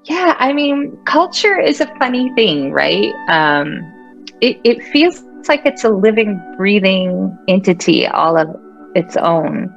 Yeah, I mean, culture is a funny thing, right? It feels like it's a living, breathing entity all of its own.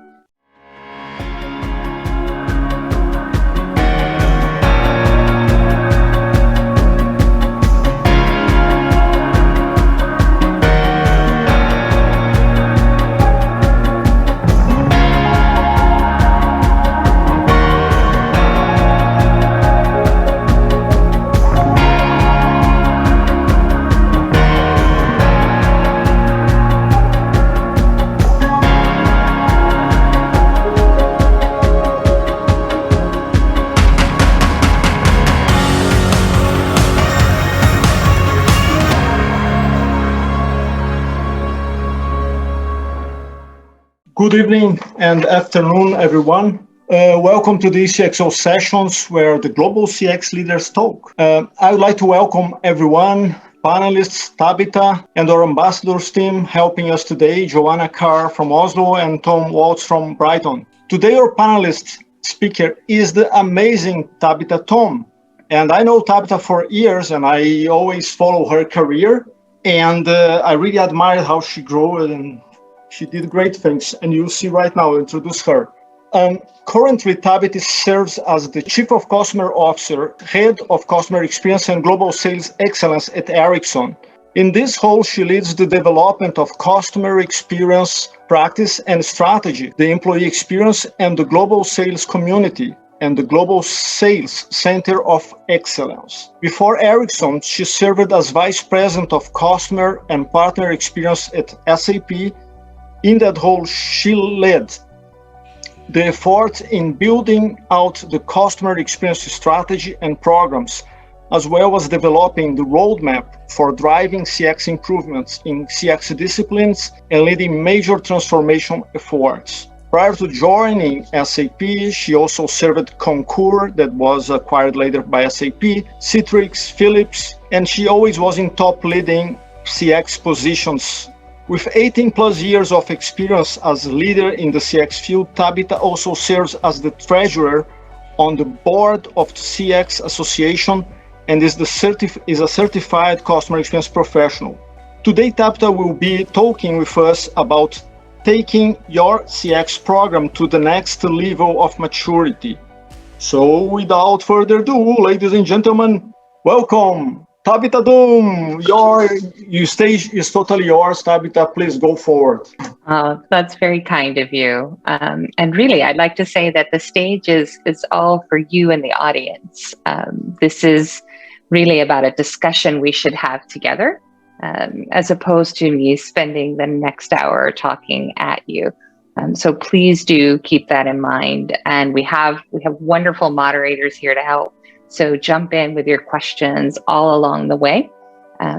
Good evening and afternoon, everyone. Welcome to the ECXO sessions where the global CX leaders talk. I would like to welcome everyone, panelists, Tabitha, and our ambassadors team helping us today, Joanna Carr from Oslo and Tom Waltz from Brighton. Today, our panelist speaker is the amazing Tabitha Dunn. And I know Tabitha for years, and I always follow her career. And I really admired how she grew and she did great things, and you'll see right now, I'll introduce her. Currently, Tabitha serves as the Chief of Customer Officer, Head of Customer Experience and Global Sales Excellence at Ericsson. In this role, she leads the development of customer experience, practice, and strategy, the employee experience, and the global sales community, and the Global Sales Center of Excellence. Before Ericsson, she served as Vice President of Customer and Partner Experience at SAP. In that role, she led the effort in building out the customer experience strategy and programs, as well as developing the roadmap for driving CX improvements in CX disciplines and leading major transformation efforts. Prior to joining SAP, she also served Concur, that was acquired later by SAP, Citrix, Philips, and she always was in top leading CX positions. With 18 plus years of experience as a leader in the CX field, Tabitha also serves as the treasurer on the board of the CX Association and is a certified customer experience professional. Today, Tabitha will be talking with us about taking your CX program to the next level of maturity. So without further ado, ladies and gentlemen, welcome. Tabitha Dunn, your stage is totally yours. Tabitha, please go forward. Oh, that's very kind of you. And really, I'd like to say that the stage is all for you and the audience. This is really about a discussion we should have together, as opposed to me spending the next hour talking at you. So please do keep that in mind. And we have wonderful moderators here to help. So jump in with your questions all along the way,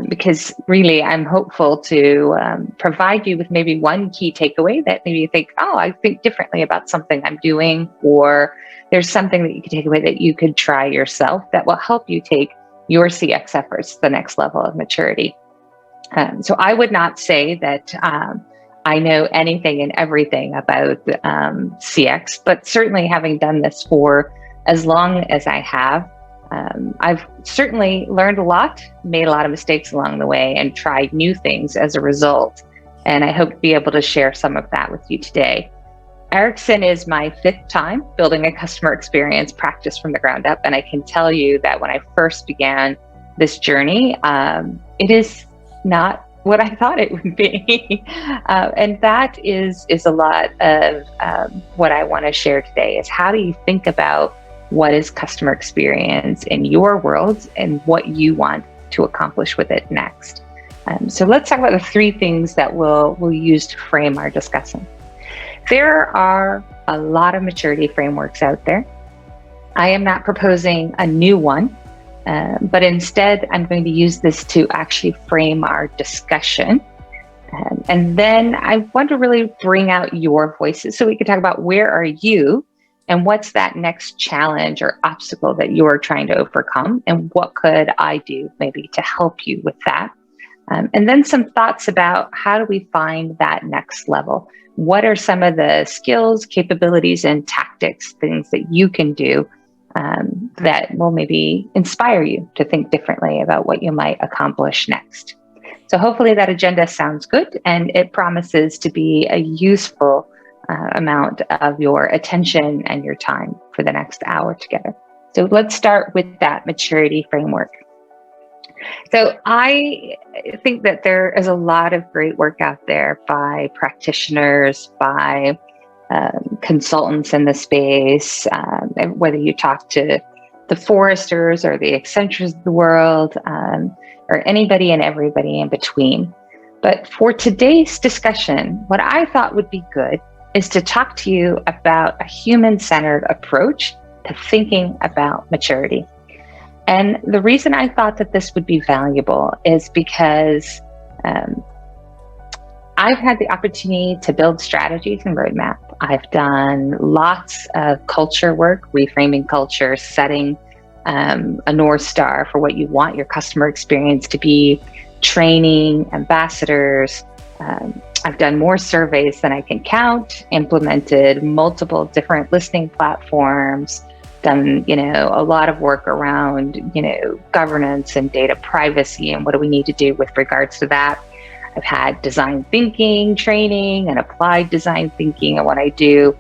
because really I'm hopeful to provide you with maybe one key takeaway that maybe you think, oh, I think differently about something I'm doing, or there's something that you could take away that you could try yourself that will help you take your CX efforts to the next level of maturity. So I would not say that I know anything and everything about CX, but certainly having done this for as long as I have, I've certainly learned a lot, made a lot of mistakes along the way, and tried new things as a result. And I hope to be able to share some of that with you today. Ericsson is my 5th time building a customer experience practice from the ground up. And I can tell you that when I first began this journey, it is not what I thought it would be. And that is a lot of what I want to share today is how do you think about what is customer experience in your world and what you want to accomplish with it next. So let's talk about the 3 things that we'll use to frame our discussion. There are a lot of maturity frameworks out there. I am not proposing a new one, but instead I'm going to use this to actually frame our discussion. And then I want to really bring out your voices so we can talk about where are you and what's that next challenge or obstacle that you're trying to overcome, and what could I do maybe to help you with that? And then some thoughts about how do we find that next level? What are some of the skills, capabilities, and tactics, things that you can do that will maybe inspire you to think differently about what you might accomplish next. So hopefully that agenda sounds good, and it promises to be a useful amount of your attention and your time for the next hour together. So let's start with that maturity framework. So I think that there is a lot of great work out there by practitioners, by consultants in the space, whether you talk to the Forresters or the Accentures of the world, or anybody and everybody in between. But for today's discussion, what I thought would be good is to talk to you about a human-centered approach to thinking about maturity. And the reason I thought that this would be valuable is because I've had the opportunity to build strategies and roadmap. I've done lots of culture work, reframing culture, setting a North Star for what you want your customer experience to be, training ambassadors. I've done more surveys than I can count, implemented multiple different listening platforms, done, a lot of work around, governance and data privacy and what do we need to do with regards to that. I've had design thinking training and applied design thinking and what I do,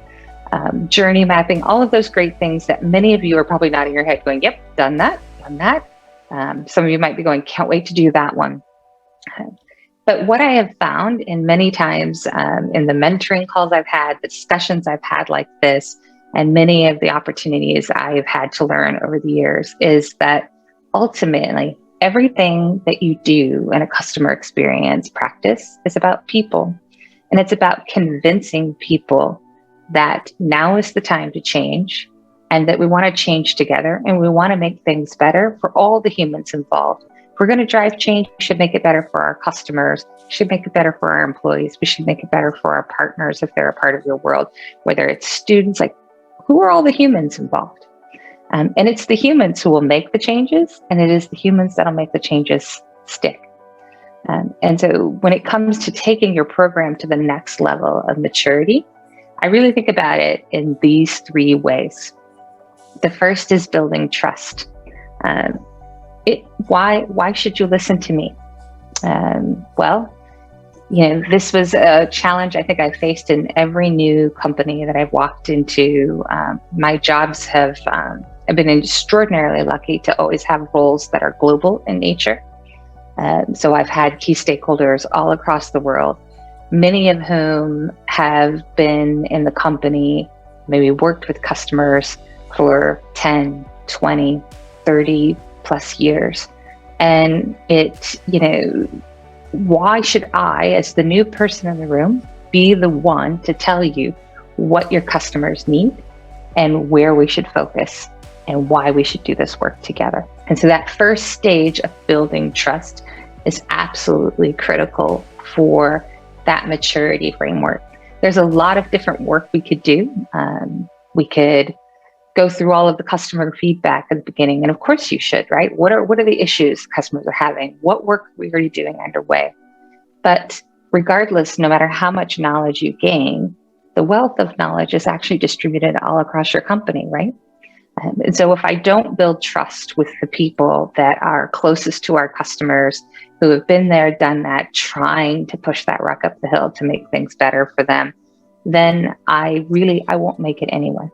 journey mapping, all of those great things that many of you are probably nodding your head going, yep, done that. Some of you might be going, can't wait to do that one. But what I have found in many times in the mentoring calls I've had, the discussions I've had like this, and many of the opportunities I've had to learn over the years is that ultimately everything that you do in a customer experience practice is about people. And it's about convincing people that now is the time to change and that we want to change together and we want to make things better for all the humans involved. If we're going to drive change, we should make it better for our customers, we should make it better for our employees, we should make it better for our partners if they're a part of your world, whether it's students, like who are all the humans involved? And it's the humans who will make the changes, and it is the humans that'll make the changes stick. And so when it comes to taking your program to the next level of maturity, I really think about it in these three ways. The first is building trust. Why should you listen to me? This was a challenge I think I faced in every new company that I've walked into. My jobs I've been extraordinarily lucky to always have roles that are global in nature. So I've had key stakeholders all across the world, many of whom have been in the company, maybe worked with customers for 10, 20, 30 plus years. And why should I, as the new person in the room, be the one to tell you what your customers need and where we should focus and why we should do this work together? And so that first stage of building trust is absolutely critical for that maturity framework. There's a lot of different work we could do. We could go through all of the customer feedback at the beginning. And of course you should, right? What are the issues customers are having? What work are we already doing underway? But regardless, no matter how much knowledge you gain, the wealth of knowledge is actually distributed all across your company, right? And so if I don't build trust with the people that are closest to our customers, who have been there, done that, trying to push that rock up the hill to make things better for them, then I won't make it anyway.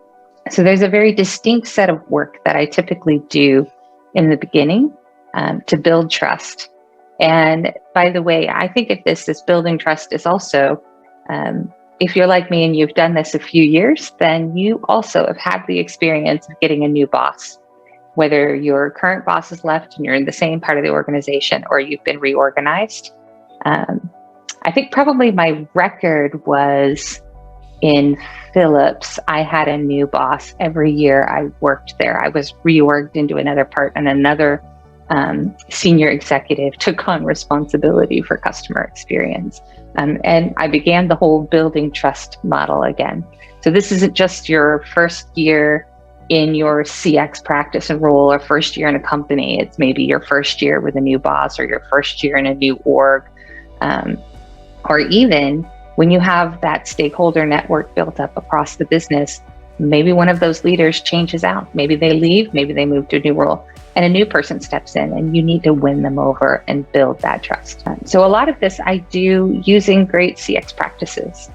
So there's a very distinct set of work that I typically do in the beginning to build trust. And by the way, I think of this as building trust is also, if you're like me and you've done this a few years, then you also have had the experience of getting a new boss, whether your current boss has left and you're in the same part of the organization or you've been reorganized. I think probably my record was in Philips. I had a new boss every year I worked there. I was reorged into another part, and another senior executive took on responsibility for customer experience. And I began the whole building trust model again. So this isn't just your first year in your CX practice and role or first year in a company. It's maybe your first year with a new boss or your first year in a new org, or even when you have that stakeholder network built up across the business, maybe one of those leaders changes out. Maybe they leave, maybe they move to a new role, and a new person steps in, and you need to win them over and build that trust. So a lot of this I do using great CX practices.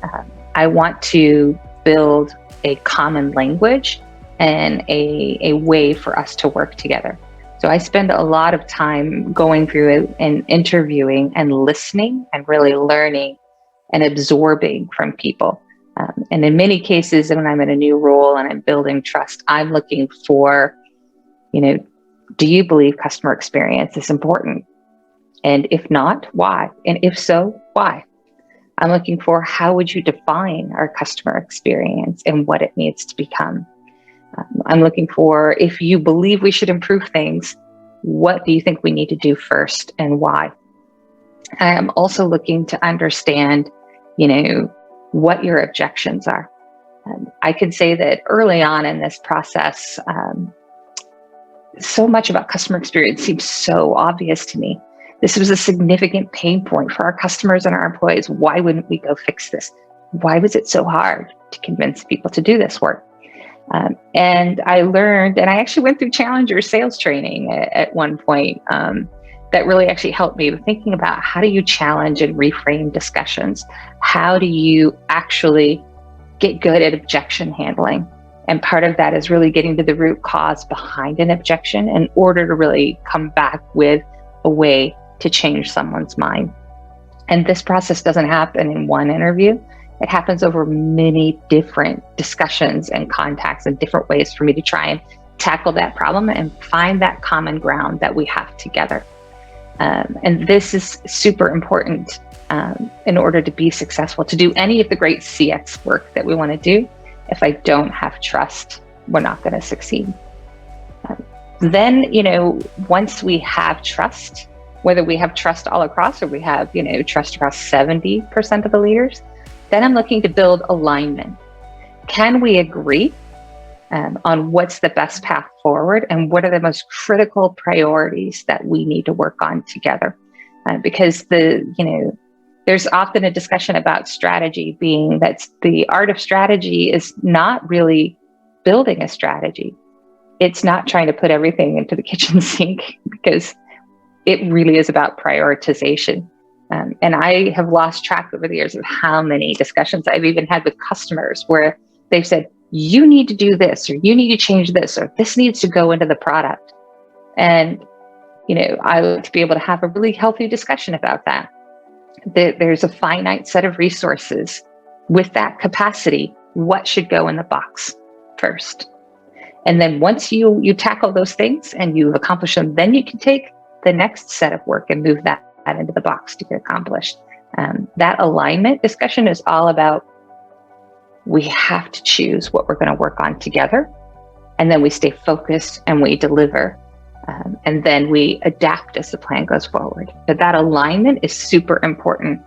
I want to build a common language and a way for us to work together. So I spend a lot of time going through it and interviewing and listening and really learning and absorbing from people. And in many cases, when I'm in a new role and I'm building trust, I'm looking for, do you believe customer experience is important? And if not, why? And if so, why? I'm looking for, how would you define our customer experience and what it needs to become? I'm looking for, if you believe we should improve things, what do you think we need to do first and why? I am also looking to understand, what your objections are. I can say that early on in this process, so much about customer experience seems so obvious to me. This was a significant pain point for our customers and our employees. Why wouldn't we go fix this? Why was it so hard to convince people to do this work? And I learned, and I actually went through Challenger sales training at one point, that really actually helped me with thinking about, how do you challenge and reframe discussions? How do you actually get good at objection handling? And part of that is really getting to the root cause behind an objection in order to really come back with a way to change someone's mind. And this process doesn't happen in one interview. It happens over many different discussions and contacts and different ways for me to try and tackle that problem and find that common ground that we have together. And this is super important in order to be successful, to do any of the great CX work that we want to do. If I don't have trust, we're not going to succeed. Then, once we have trust, whether we have trust all across or we have, trust across 70% of the leaders, then I'm looking to build alignment. Can we agree on what's the best path forward and what are the most critical priorities that we need to work on together? Because there's often a discussion about strategy being that the art of strategy is not really building a strategy. It's not trying to put everything into the kitchen sink, because it really is about prioritization. And I have lost track over the years of how many discussions I've even had with customers where they've said, you need to do this, or you need to change this, or this needs to go into the product. And, I like to be able to have a really healthy discussion about that. There's a finite set of resources. With that capacity, what should go in the box first? And then once you tackle those things and you've accomplished them, then you can take the next set of work and move that into the box to get accomplished. That alignment discussion is all about, we have to choose what we're going to work on together, and then we stay focused and we deliver, and then we adapt as the plan goes forward. But that alignment is super important,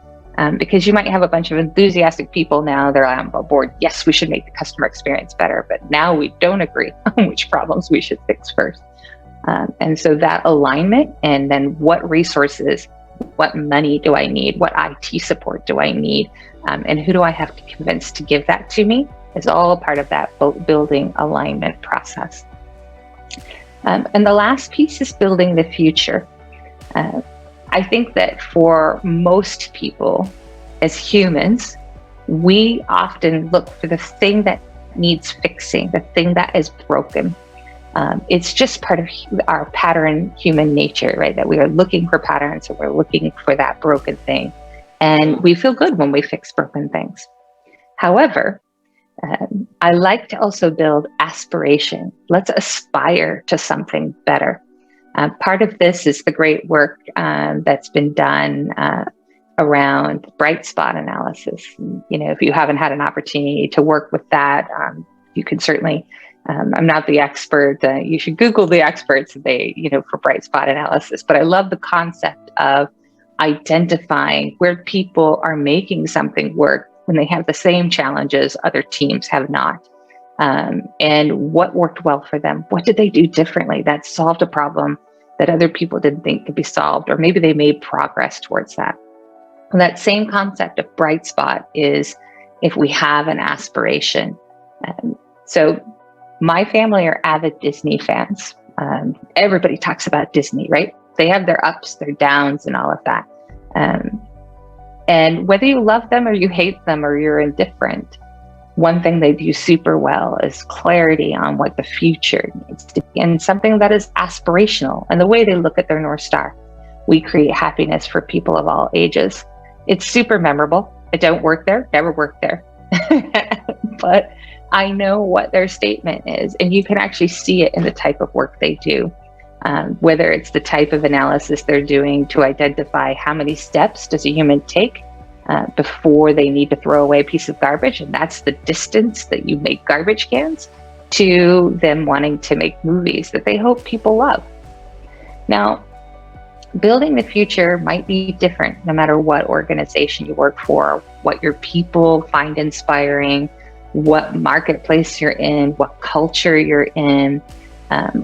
because you might have a bunch of enthusiastic people now, they're on board, yes, we should make the customer experience better, but now we don't agree on which problems we should fix first. And so that alignment, and then what resources, what money do I need? What IT support do I need? And who do I have to convince to give that to me, is all part of that building alignment process. And the last piece is building the future. I think that for most people as humans, we often look for the thing that needs fixing, the thing that is broken. It's just part of our pattern human nature, right? That we are looking for patterns, and we're looking for that broken thing. And we feel good when we fix broken things. However, I like to also build aspiration. Let's aspire to something better. Part of this is the great work that's been done around bright spot analysis. If you haven't had an opportunity to work with that, you can certainly, I'm not the expert, you should Google the experts for bright spot analysis, but I love the concept of identifying where people are making something work when they have the same challenges other teams have not. And what worked well for them? What did they do differently that solved a problem that other people didn't think could be solved? Or maybe they made progress towards that. And that same concept of bright spot is, if we have an aspiration, So my family are avid Disney fans. Everybody talks about Disney, right? They have their ups, their downs, and all of that. And whether you love them or you hate them or you're indifferent, one thing they do super well is clarity on what the future needs to be, and something that is aspirational, and the way they look at their North Star. We create happiness for people of all ages. It's super memorable. I don't work there, never worked there. But I know what their statement is, and you can actually see it in the type of work they do. Whether it's the type of analysis they're doing to identify how many steps does a human take before they need to throw away a piece of garbage, and that's the distance that you make garbage cans, to them wanting to make movies that they hope people love. Now, building the future might be different no matter what organization you work for, what your people find inspiring, what marketplace you're in, what culture you're in,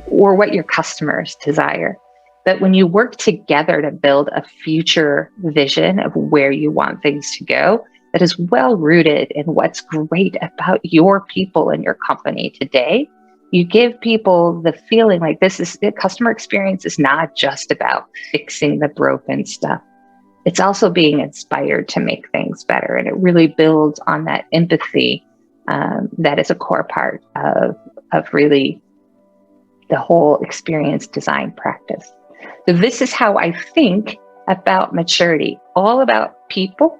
or what your customers desire. But when you work together to build a future vision of where you want things to go, that is well rooted in what's great about your people and your company today, you give people the feeling like the customer experience is not just about fixing the broken stuff. It's also being inspired to make things better. And it really builds on that empathy that is a core part of really the whole experience design practice. So this is how I think about maturity, all about people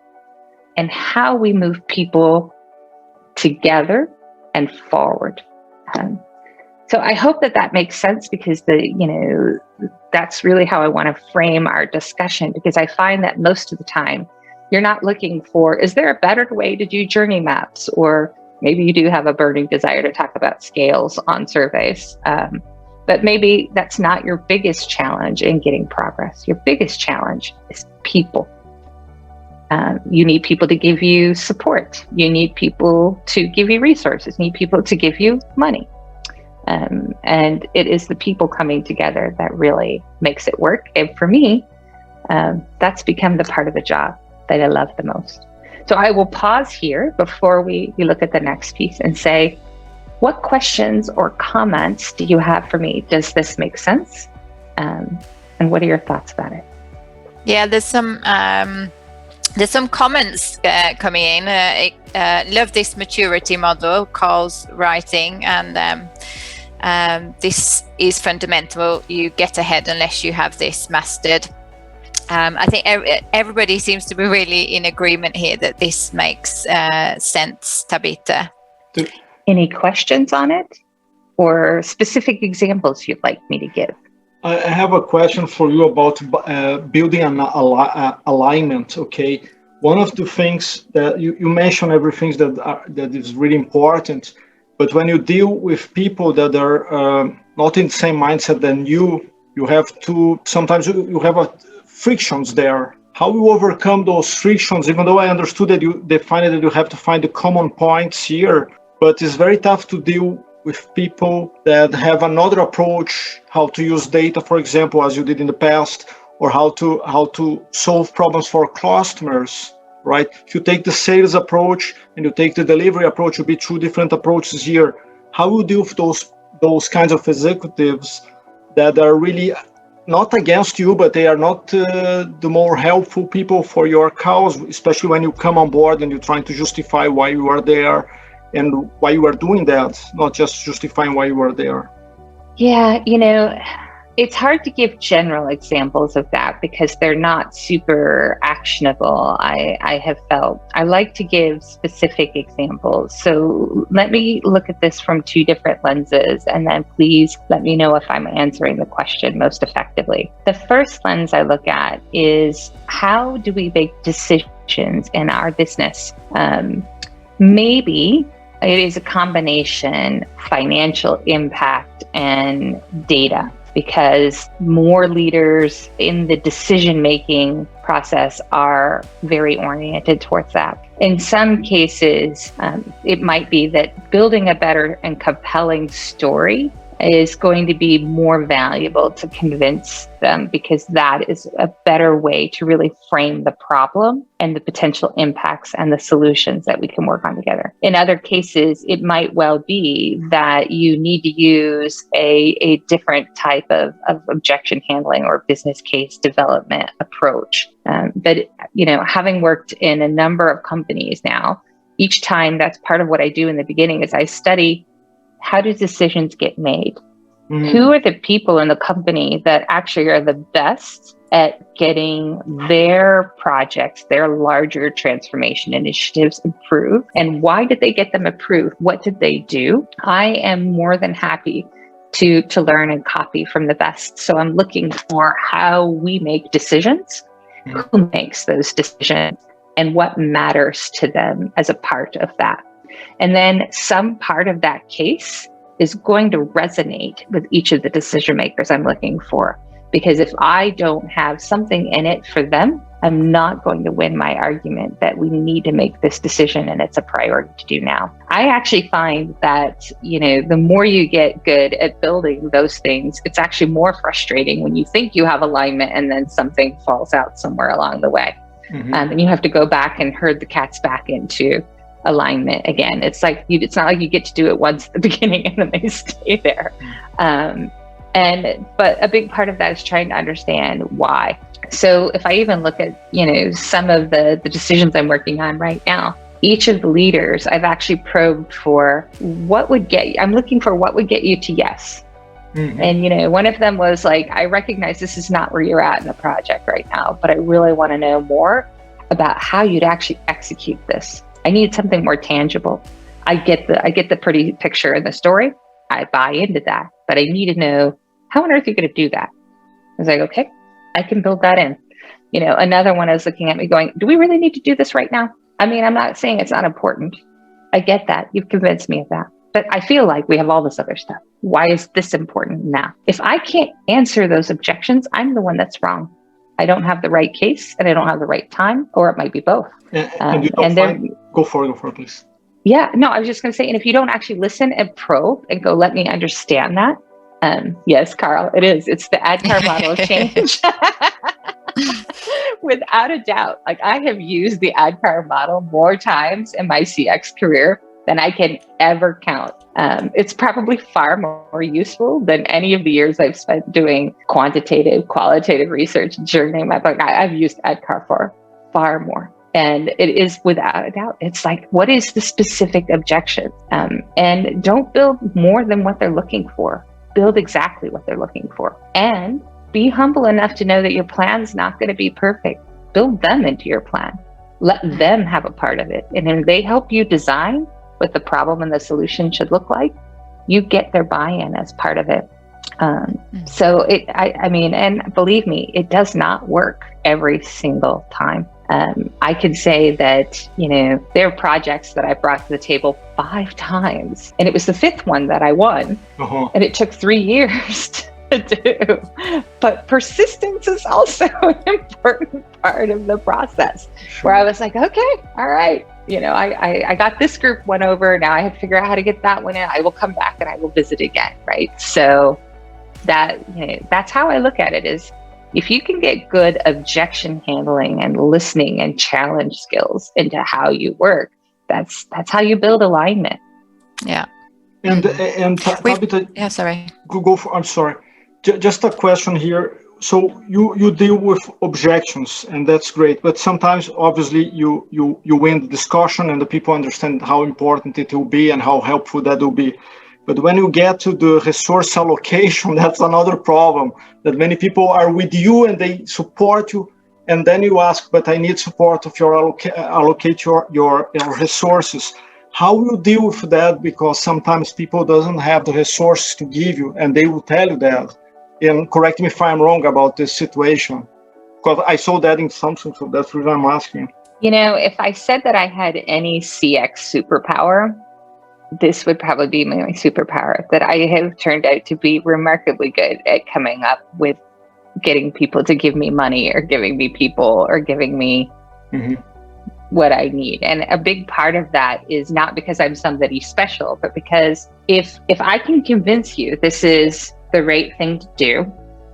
and how we move people together and forward. So I hope that makes sense, because that's really how I want to frame our discussion, because I find that most of the time you're not looking for, is there a better way to do journey maps? Or maybe you do have a burning desire to talk about scales on surveys. But maybe that's not your biggest challenge in getting progress. Your biggest challenge is people. You need people to give you support. You need people to give you resources. You need people to give you money. And it is the people coming together that really makes it work. And for me, that's become the part of the job that I love the most. So I will pause here before we look at the next piece and say, what questions or comments do you have for me? Does this make sense? And what are your thoughts about it? Yeah, there's some comments coming in. Love this maturity model, Carl's writing, and this is fundamental. You get ahead unless you have this mastered. I think everybody seems to be really in agreement here that this makes sense, Tabitha. Any questions on it, or specific examples you'd like me to give? I have a question for you about building an alignment. Okay, one of the things that you mentioned, everything that is really important, but when you deal with people that are not in the same mindset than you have to, sometimes you have frictions there. How you overcome those frictions, even though I understood that you defined that you have to find the common points here, but it's very tough to deal with people that have another approach, how to use data, for example, as you did in the past, or how to solve problems for customers, right? If you take the sales approach and you take the delivery approach, will be two different approaches here. How you deal with those kinds of executives that are really not against you, but they are not the more helpful people for your cause, especially when you come on board and you're trying to justify why you are there and why you are doing that, not just justifying why you are there. Yeah, it's hard to give general examples of that because they're not super actionable. I have felt I like to give specific examples. So let me look at this from two different lenses, and then please let me know if I'm answering the question most effectively. The first lens I look at is, how do we make decisions in our business? Maybe it is a combination financial impact and data, because more leaders in the decision-making process are very oriented towards that. In some cases, it might be that building a better and compelling story is going to be more valuable to convince them, because that is a better way to really frame the problem and the potential impacts and the solutions that we can work on together. In other cases, it might well be that you need to use a different type of objection handling or business case development approach. But having worked in a number of companies now, each time, that's part of what I do in the beginning, is I study, how do decisions get made? Who are the people in the company that actually are the best at getting their projects, their larger transformation initiatives approved? And why did they get them approved? What did they do? I am more than happy to learn and copy from the best. So I'm looking for how we make decisions, who makes those decisions, and what matters to them as a part of that. And then some part of that case is going to resonate with each of the decision makers I'm looking for. Because if I don't have something in it for them, I'm not going to win my argument that we need to make this decision and it's a priority to do now. I actually find that, the more you get good at building those things, it's actually more frustrating when you think you have alignment and then something falls out somewhere along the way. And you have to go back and herd the cats back into alignment again. It's like it's not like you get to do it once at the beginning and then they stay there. But a big part of that is trying to understand why. So if I even look at some of the decisions I'm working on right now, each of the leaders I've actually probed for what would get you to yes. And one of them was like, I recognize this is not where you're at in the project right now, but I really want to know more about how you'd actually execute this. I need something more tangible. I get the pretty picture in the story. I buy into that, but I need to know, how on earth are you going to do that? I was like, okay, I can build that in. Another one is looking at me going, do we really need to do this right now? I mean, I'm not saying it's not important. I get that. You've convinced me of that. But I feel like we have all this other stuff. Why is this important now? If I can't answer those objections, I'm the one that's wrong. I don't have the right case and I don't have the right time, or it might be both. And you don't go for it, please. Yeah, no, I was just going to say, and if you don't actually listen and probe and go, let me understand that. Yes, Carl, it is. It's the ADKAR model of change. Without a doubt. Like, I have used the ADKAR model more times in my CX career than I can ever count. It's probably far more useful than any of the years I've spent doing quantitative, qualitative research during my book. I've used ADKAR for far more. And it is without a doubt. It's like, what is the specific objection? And don't build more than what they're looking for. Build exactly what they're looking for. And be humble enough to know that your plan's not going to be perfect. Build them into your plan. Let them have a part of it. And if they help you design what the problem and the solution should look like, you get their buy-in as part of it. So I mean, and believe me, it does not work every single time. I can say that, there are projects that I brought to the table 5 times, and it was the 5th one that I won. And it took 3 years to do. But persistence is also an important part of the process, where I was like, okay, all right. I got this group won over. Now I have to figure out how to get that one in. I will come back and I will visit again. Right. So that's how I look at it, is if you can get good objection handling and listening and challenge skills into how you work, that's how you build alignment. Yeah. And Tabitha, yeah, sorry. Go for. I'm sorry. Just a question here. So you deal with objections, and that's great. But sometimes, obviously, you win the discussion, and the people understand how important it will be and how helpful that will be. But when you get to the resource allocation, that's another problem. That many people are with you and they support you, and then you ask, "But I need support of your allocate your resources." How will you deal with that? Because sometimes people doesn't have the resources to give you, and they will tell you that. And correct me if I'm wrong about this situation, because I saw that in something, so that's what I'm asking. If I said that I had any CX superpower, this would probably be my superpower, that I have turned out to be remarkably good at coming up with getting people to give me money, or giving me people, or giving me what I need. And a big part of that is not because I'm somebody special, but because if I can convince you this is the right thing to do,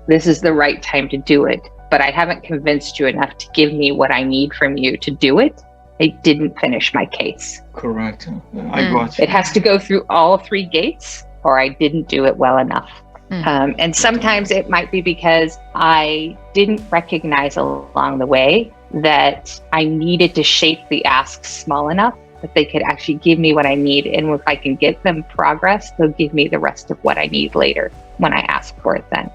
this is the right time to do it, but I haven't convinced you enough to give me what I need from you to do it, I didn't finish my case. Correct. I got you. It has to go through all three gates, or I didn't do it well enough. And sometimes it might be because I didn't recognize along the way that I needed to shape the asks small enough that they could actually give me what I need. And if I can get them progress, they'll give me the rest of what I need later when I ask for it then.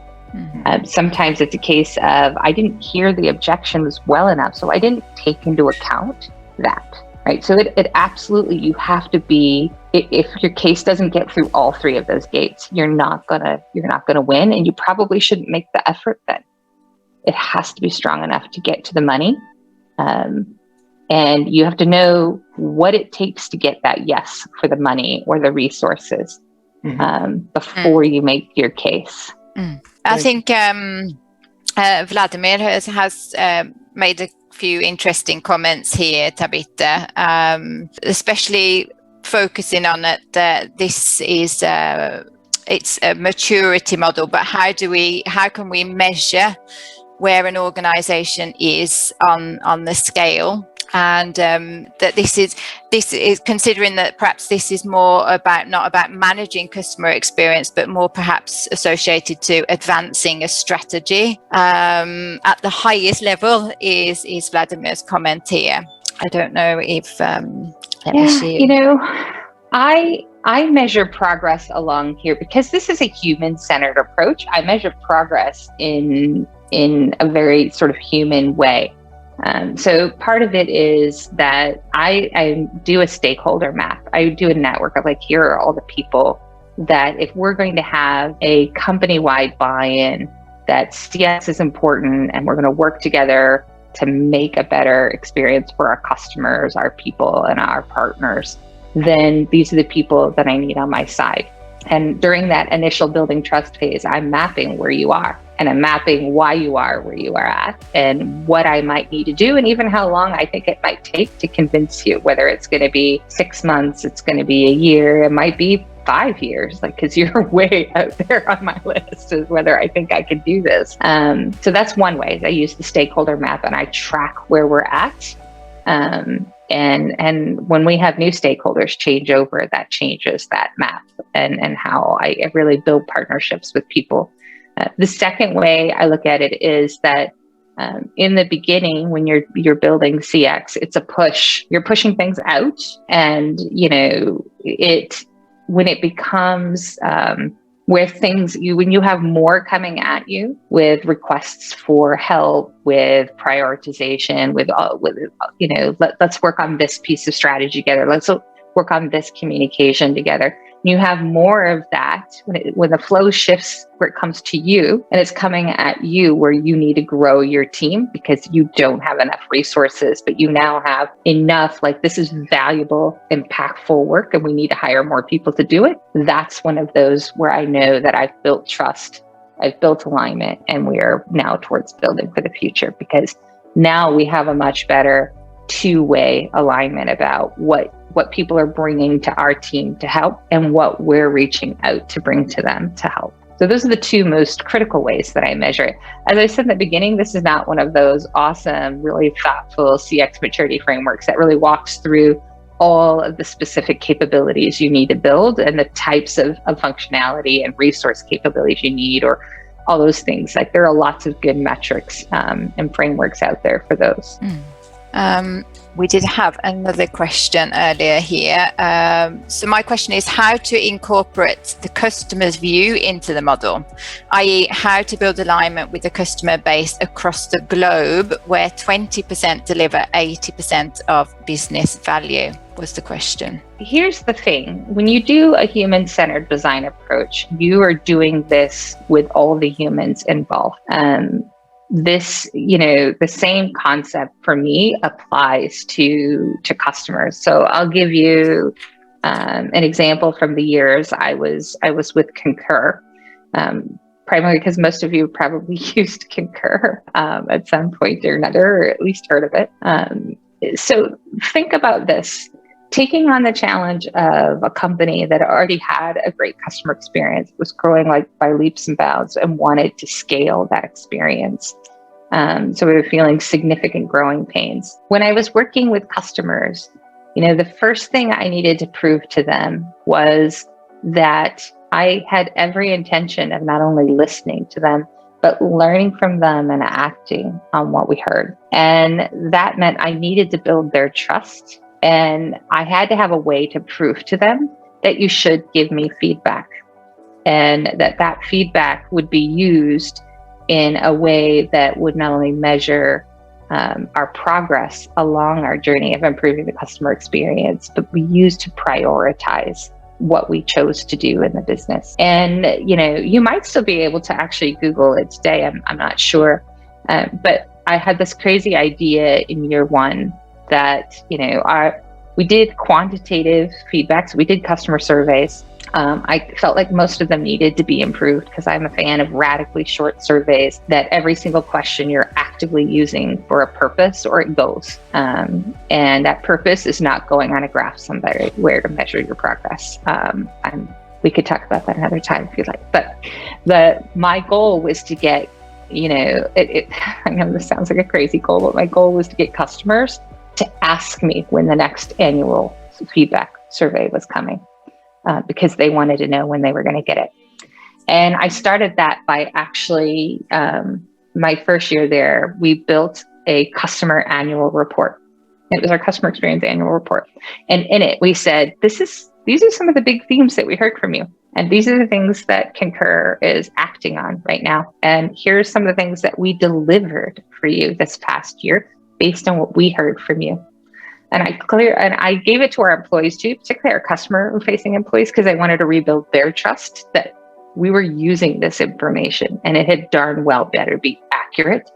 Sometimes it's a case of I didn't hear the objections well enough, so I didn't take into account that, right? So it absolutely, you have to be, if your case doesn't get through all three of those gates, you're not gonna win, and you probably shouldn't make the effort then. It has to be strong enough to get to the money. And you have to know what it takes to get that yes for the money or the resources before you make your case. I think Vladimir has made a few interesting comments here, Tabitha, especially focusing on it that this is it's a maturity model, but how can we measure where an organization is on the scale? And that this is considering that perhaps this is more about, not about managing customer experience, but more perhaps associated to advancing a strategy at the highest level is Vladimir's comment here. I don't know if I measure progress along here because this is a human-centered approach. I measure progress in a very sort of human way. So part of it is that I do a stakeholder map. I do a network of here are all the people that if we're going to have a company-wide buy-in that CX is important and we're going to work together to make a better experience for our customers, our people, and our partners, then these are the people that I need on my side. And during that initial building trust phase, I'm mapping where you are. And I'm mapping why you are where you are at and what I might need to do and even how long I think it might take to convince you, whether it's going to be 6 months, it's going to be a year, it might be 5 years, because you're way out there on my list is whether I think I could do this. So that's one way. I use the stakeholder map and I track where we're at. And when we have new stakeholders change over, that changes that map and how I really build partnerships with people. The second way I look at it is that in the beginning, when you're building CX, it's a push. You're pushing things out, and when it becomes when you have more coming at you with requests for help, with prioritization, let's work on this piece of strategy together. Let's work on this communication together. You have more of that when the flow shifts where it comes to you and it's coming at you where you need to grow your team because you don't have enough resources, but you now have enough, this is valuable, impactful work and we need to hire more people to do it. That's one of those where I know that I've built trust, I've built alignment, and we are now towards building for the future because now we have a much better two-way alignment about what people are bringing to our team to help and what we're reaching out to bring to them to help. So those are the two most critical ways that I measure it. As I said in the beginning, this is not one of those awesome, really thoughtful CX maturity frameworks that really walks through all of the specific capabilities you need to build and the types of functionality and resource capabilities you need, or all those things. There are lots of good metrics and frameworks out there for those. We did have another question earlier here. So my question is how to incorporate the customer's view into the model, i.e. how to build alignment with the customer base across the globe where 20% deliver 80% of business value was the question. Here's the thing. When you do a human-centered design approach, you are doing this with all the humans involved. The same concept for me applies to customers. So I'll give you an example from the years I was with Concur, primarily because most of you probably used Concur at some point or another, or at least heard of it. So think about this. taking on the challenge of a company that already had a great customer experience, was growing like by leaps and bounds, and wanted to scale that experience. So we were feeling significant growing pains. When I was working with customers, the first thing I needed to prove to them was that I had every intention of not only listening to them, but learning from them and acting on what we heard. And that meant I needed to build their trust. And I had to have a way to prove to them that you should give me feedback, and that feedback would be used in a way that would not only measure our progress along our journey of improving the customer experience, but be used to prioritize what we chose to do in the business. And, you might still be able to actually Google it today. I'm not sure. But I had this crazy idea in year one that, we did quantitative feedback. So we did customer surveys. I felt like most of them needed to be improved because I'm a fan of radically short surveys that every single question you're actively using for a purpose or it goes. And that purpose is not going on a graph somewhere to measure your progress. We could talk about that another time if you'd like. But my goal was to get, I know this sounds like a crazy goal, but my goal was to get customers to ask me when the next annual feedback survey was coming. Because they wanted to know when they were going to get it. And I started that by actually, my first year there, we built a customer annual report. It was our customer experience annual report. And in it, we said, these are some of the big themes that we heard from you. And these are the things that Concur is acting on right now. And here's some of the things that we delivered for you this past year based on what we heard from you. And I gave it to our employees too, particularly our customer-facing employees, because I wanted to rebuild their trust that we were using this information, and it had darn well better be accurate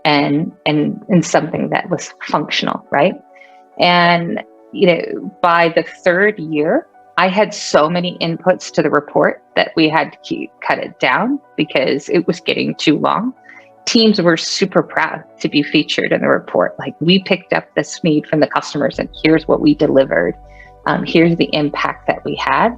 and something that was functional, right? And by the third year, I had so many inputs to the report that we had to cut it down because it was getting too long. Teams were super proud to be featured in the report. Like, we picked up this need from the customers and here's what we delivered. Here's the impact that we had.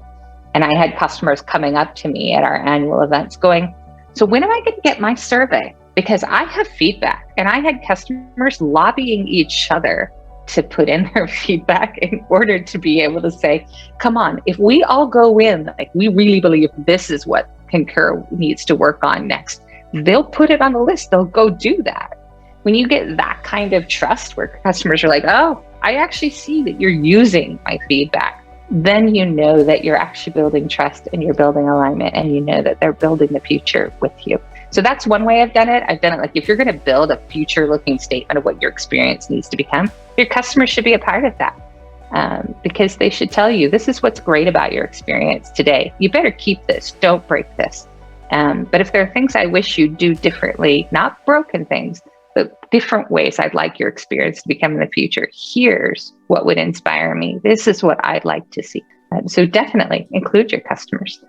And I had customers coming up to me at our annual events going, so when am I going to get my survey? Because I have feedback. And I had customers lobbying each other to put in their feedback in order to be able to say, come on, if we all go in, like, we really believe this is what Concur needs to work on next, they'll put it on the list. They'll go do that. When you get that kind of trust where customers are like, oh, I actually see that you're using my feedback, then you know that you're actually building trust and you're building alignment, and you know that they're building the future with you. So that's one way I've done it. I've done it like, if you're going to build a future looking statement of what your experience needs to become, your customers should be a part of that, because they should tell you, this is what's great about your experience today. You better keep this. Don't break this. But if there are things I wish you'd do differently, not broken things, but different ways I'd like your experience to become in the future, here's what would inspire me. This is what I'd like to see. So definitely include your customers.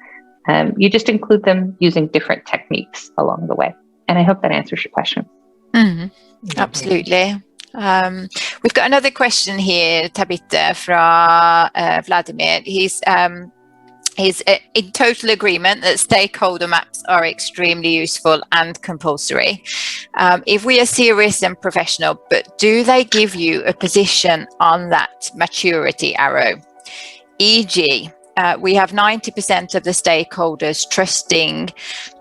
You just include them using different techniques along the way. And I hope that answers your question. Mm-hmm. Absolutely. We've got another question here, Tabitha, from Vladimir. He's in total agreement that stakeholder maps are extremely useful and compulsory. If we are serious and professional, but do they give you a position on that maturity arrow? E.g., we have 90% of the stakeholders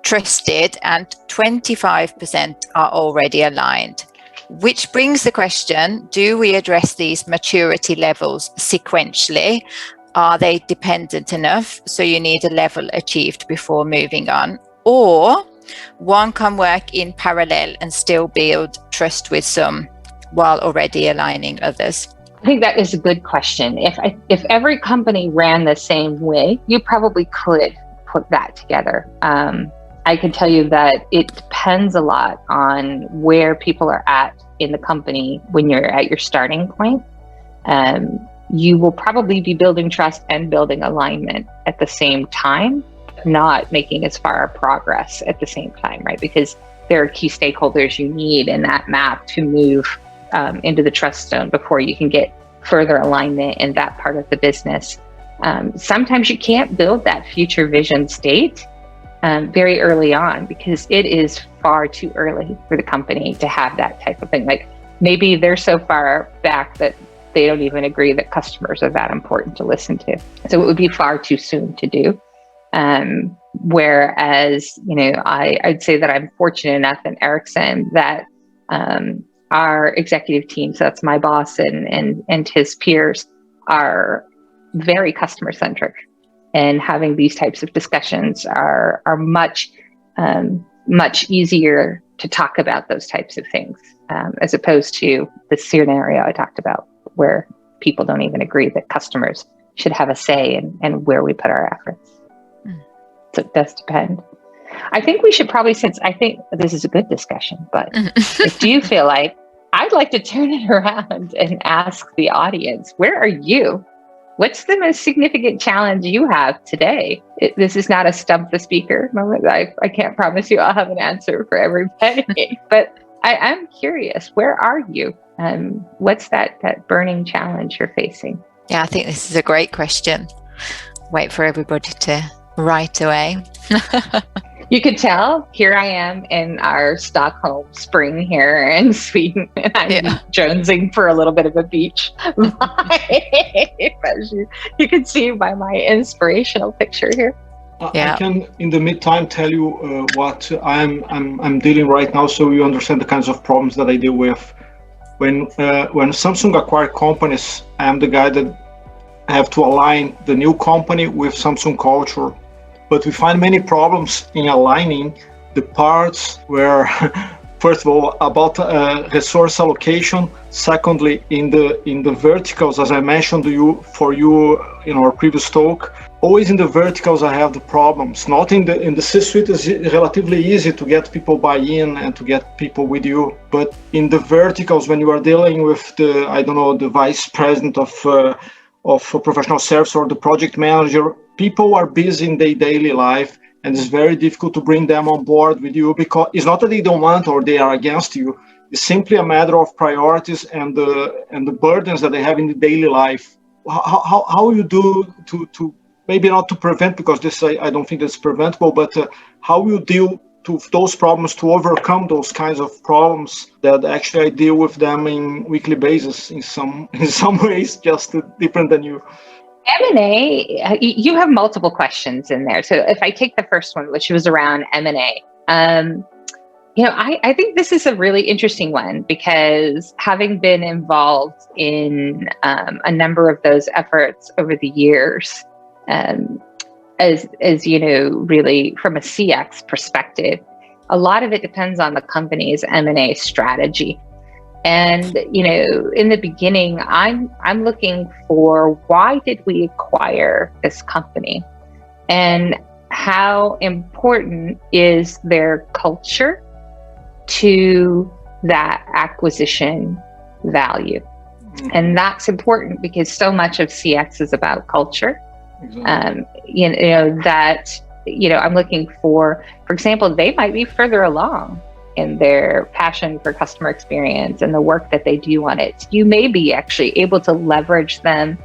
trusted, and 25% are already aligned. Which brings the question, do we address these maturity levels sequentially? Are they dependent enough so you need a level achieved before moving on? Or one can work in parallel and still build trust with some while already aligning others? I think that is a good question. If every company ran the same way, you probably could put that together. I can tell you that it depends a lot on where people are at in the company when you're at your starting point. You will probably be building trust and building alignment at the same time, not making as far progress at the same time, right? Because there are key stakeholders you need in that map to move into the trust zone before you can get further alignment in that part of the business. Sometimes you can't build that future vision state very early on because it is far too early for the company to have that type of thing. Like maybe they're so far back that they don't even agree that customers are that important to listen to. So it would be far too soon to do. Whereas, I'd say that I'm fortunate enough in Ericsson that our executive team, so that's my boss and his peers, are very customer centric, and having these types of discussions are much easier to talk about those types of things, as opposed to the scenario I talked about where people don't even agree that customers should have a say in where we put our efforts. So it does depend. I think we should probably, since I think this is a good discussion, but do you feel like I'd like to turn it around and ask the audience, where are you? What's the most significant challenge you have today? This is not a stump the speaker moment. I can't promise you I'll have an answer for everybody, but I'm curious, where are you? What's that burning challenge you're facing? Yeah, I think this is a great question. Wait for everybody to write away. You could tell here I am in our Stockholm spring here in Sweden, and I'm jonesing for a little bit of a beach vibe. You can see by my inspirational picture here. I can, in the meantime, tell you what I'm dealing right now, so you understand the kinds of problems that I deal with. When Samsung acquire companies, I'm the guy that have to align the new company with Samsung culture. But we find many problems in aligning the parts where, first of all, about resource allocation. Secondly, in the verticals, as I mentioned to you in our previous talk, always in the verticals I have the problems. Not in the C-suite is relatively easy to get people buy-in and to get people with you. But in the verticals, when you are dealing with the vice president of professional service or the project manager, people are busy in their daily life, and it's very difficult to bring them on board with you, because it's not that they don't want or they are against you. It's simply a matter of priorities and the burdens that they have in the daily life. How you do to maybe not to prevent, because this I don't think that's preventable, but how you deal to those problems, to overcome those kinds of problems that actually I deal with them in weekly basis in some ways, just different than you. M&A, you have multiple questions in there. So if I take the first one, which was around M&A, I think this is a really interesting one, because having been involved in a number of those efforts over the years, as you know, really from a CX perspective, a lot of it depends on the company's M&A strategy. And, in the beginning, I'm looking for, why did we acquire this company? And how important is their culture to that acquisition value? Mm-hmm. And that's important because so much of CX is about culture. Exactly. I'm looking for example, they might be further along in their passion for customer experience and the work that they do on it. You may be actually able to leverage them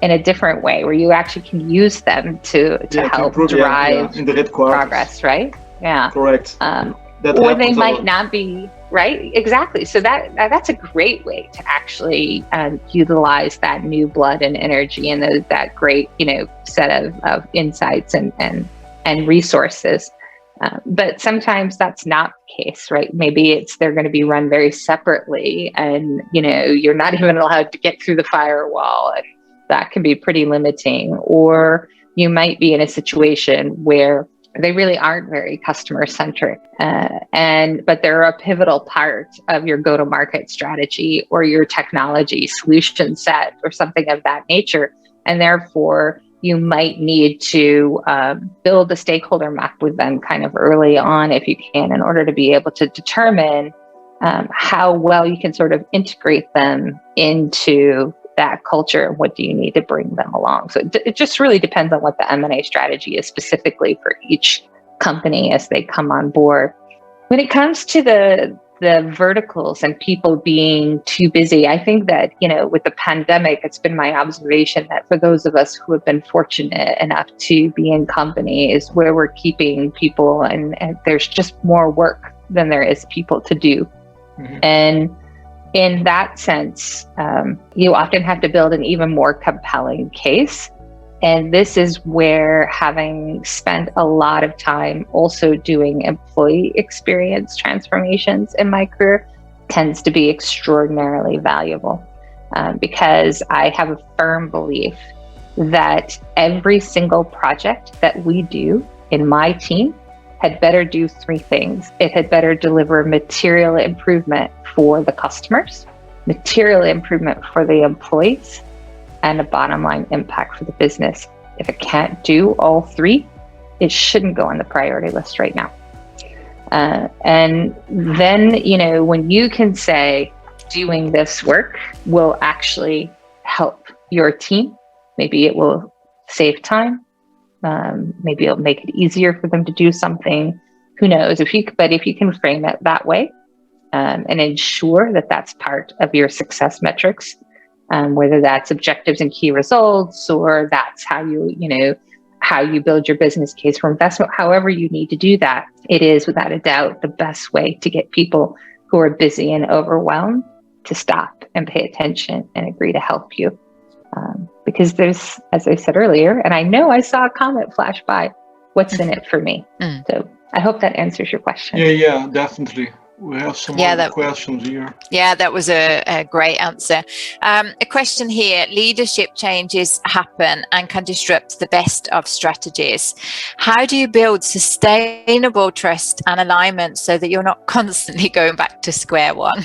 in a different way, where you actually can use them to help drive in the progress, right? Yeah. Correct. Or they might not be, right? Exactly. So that's a great way to actually utilize that new blood and energy and that great, set of insights and resources. But sometimes that's not the case, right? Maybe they're going to be run very separately, and you're not even allowed to get through the firewall, and that can be pretty limiting. Or you might be in a situation where they really aren't very customer centric, but they're a pivotal part of your go-to-market strategy or your technology solution set or something of that nature, and therefore you might need to build a stakeholder map with them kind of early on, if you can, in order to be able to determine how well you can sort of integrate them into that culture. What do you need to bring them along? So it just really depends on what the M&A strategy is specifically for each company as they come on board. When it comes to the the verticals and people being too busy. I think that, with the pandemic, it's been my observation that for those of us who have been fortunate enough to be in companies where we're keeping people and there's just more work than there is people to do. Mm-hmm. And in that sense, you often have to build an even more compelling case. And this is where, having spent a lot of time also doing employee experience transformations in my career, tends to be extraordinarily valuable, because I have a firm belief that every single project that we do in my team had better do three things. It had better deliver material improvement for the customers, material improvement for the employees, and a bottom line impact for the business. If it can't do all three, it shouldn't go on the priority list right now. And then, when you can say doing this work will actually help your team, maybe it will save time. Maybe it'll make it easier for them to do something. Who knows? If you can frame it that way, and ensure that that's part of your success metrics, whether that's objectives and key results, or that's how you build your business case for investment, however you need to do that, it is without a doubt the best way to get people who are busy and overwhelmed to stop and pay attention and agree to help you. Because there's, as I said earlier, and I know I saw a comment flash by, what's in it for me? So I hope that answers your question. Yeah, definitely. We have some other questions here. Yeah, that was a great answer. A question here: leadership changes happen and can disrupt the best of strategies. How do you build sustainable trust and alignment so that you're not constantly going back to square one?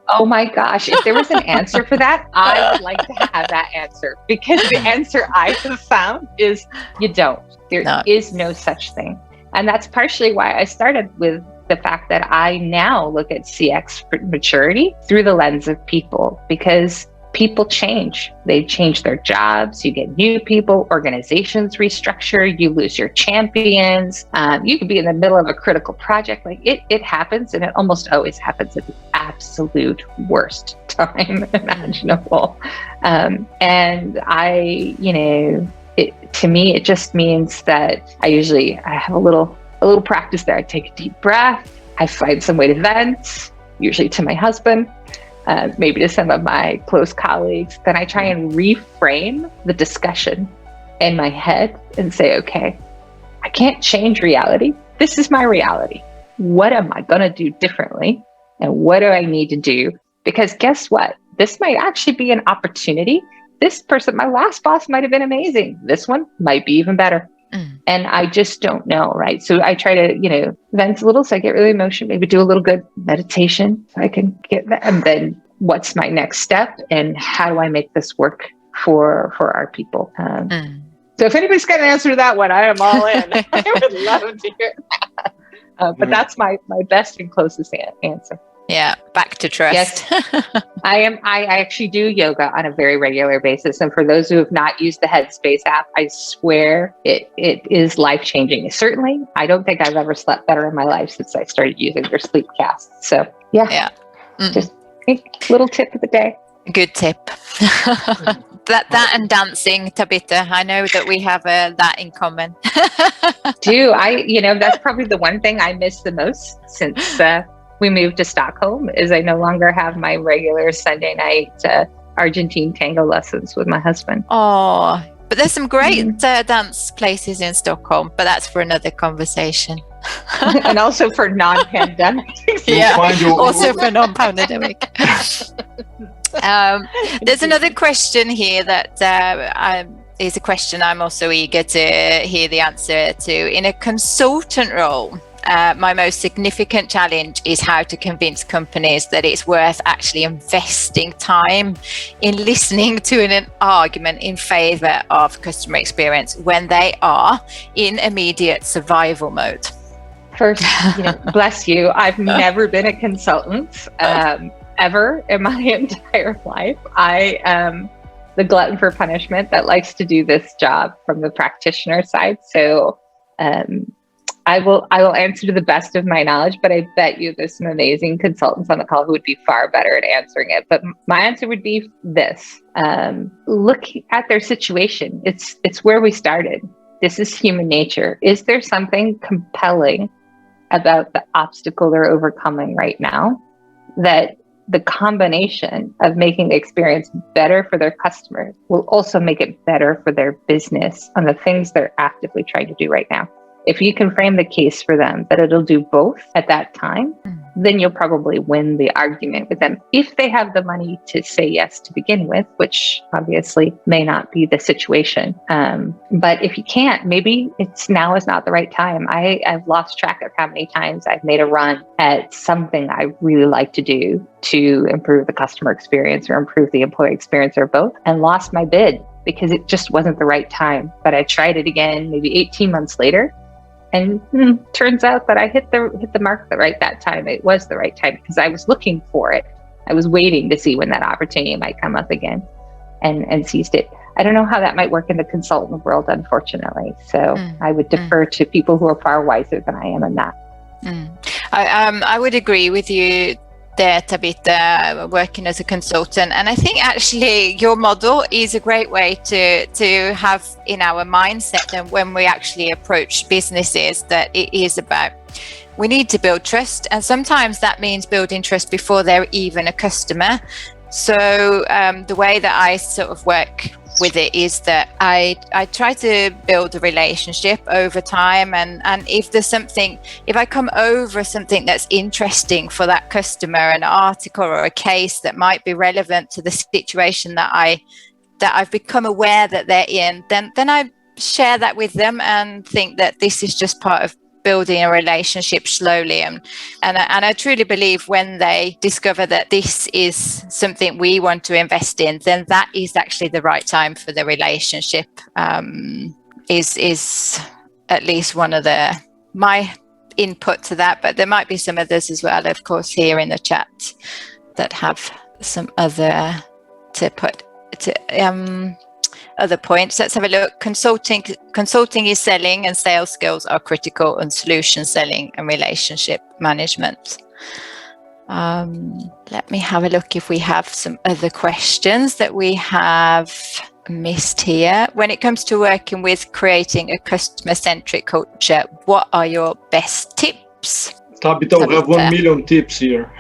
Oh my gosh, if there was an answer for that, I would like to have that answer, because the answer I have found is you don't. There is no such thing. And that's partially why I started with the fact that I now look at CX maturity through the lens of people, because people change. They change their jobs, you get new people, organizations restructure, you lose your champions. You could be in the middle of a critical project. Like it happens, and it almost always happens at the absolute worst time imaginable. And to me, it just means that I have a little practice there. I take a deep breath. I find some way to vent, usually to my husband, maybe to some of my close colleagues. Then I try and reframe the discussion in my head and say, okay, I can't change reality. This is my reality. What am I going to do differently? And what do I need to do? Because guess what? This might actually be an opportunity. This person, my last boss, might have been amazing. This one might be even better. And I just don't know, right? So I try to, vent a little, so I get really emotional, maybe do a little good meditation so I can get that. And then what's my next step, and how do I make this work for our people? So if anybody's got an answer to that one, I am all in. I would love to hear that. But that's my best and closest answer. Yeah, back to trust. Yes, I actually do yoga on a very regular basis. And for those who have not used the Headspace app, I swear it is life-changing. Certainly, I don't think I've ever slept better in my life since I started using their Sleepcast. So yeah. Just a little tip of the day. Good tip. That and dancing, Tabitha. I know that we have that in common. That's probably the one thing I miss the most since we moved to Stockholm, is I no longer have my regular Sunday night Argentine tango lessons with my husband. Oh, but there's some great dance places in Stockholm, but that's for another conversation. And also for non-pandemic. Also for non-pandemic. There's another question here that is a question I'm also eager to hear the answer to. In a consultant role, my most significant challenge is how to convince companies that it's worth actually investing time in listening to an argument in favor of customer experience when they are in immediate survival mode. First, bless you. I've never been a consultant ever in my entire life. I am the glutton for punishment that likes to do this job from the practitioner side. So I will answer to the best of my knowledge, but I bet you there's some amazing consultants on the call who would be far better at answering it. But my answer would be this. Look at their situation. It's where we started. This is human nature. Is there something compelling about the obstacle they're overcoming right now that the combination of making the experience better for their customers will also make it better for their business on the things they're actively trying to do right now? If you can frame the case for them that it'll do both at that time, then you'll probably win the argument with them. If they have the money to say yes to begin with, which obviously may not be the situation. But if you can't, maybe now is not the right time. I've lost track of how many times I've made a run at something I really like to do to improve the customer experience or improve the employee experience or both, and lost my bid because it just wasn't the right time. But I tried it again, maybe 18 months later. And turns out that I hit the mark that time. It was the right time because I was looking for it. I was waiting to see when that opportunity might come up again, and seized it. I don't know how that might work in the consultant world, unfortunately. So I would defer to people who are far wiser than I am in that. I would agree with you there, Tabitha, working as a consultant. And I think actually your model is a great way to have in our mindset, and when we actually approach businesses, that it is about, we need to build trust. And sometimes that means building trust before they're even a customer. So the way that I sort of work with it is that I try to build a relationship over time, and if there's something, if I come over something that's interesting for that customer, an article or a case that might be relevant to the situation that I've become aware that they're in, then I share that with them and think that this is just part of building a relationship slowly, and I truly believe when they discover that this is something we want to invest in, then that is actually the right time for the relationship. Is at least one of my input to that, but there might be some others as well, of course, here in the chat that have some other other points. Let's have a look. Consulting is selling, and sales skills are critical, and solution selling and relationship management. Let me have a look if we have some other questions that we have missed here. When it comes to working with creating a customer-centric culture, what are your best tips? Tabitha, we have 1 million tips here.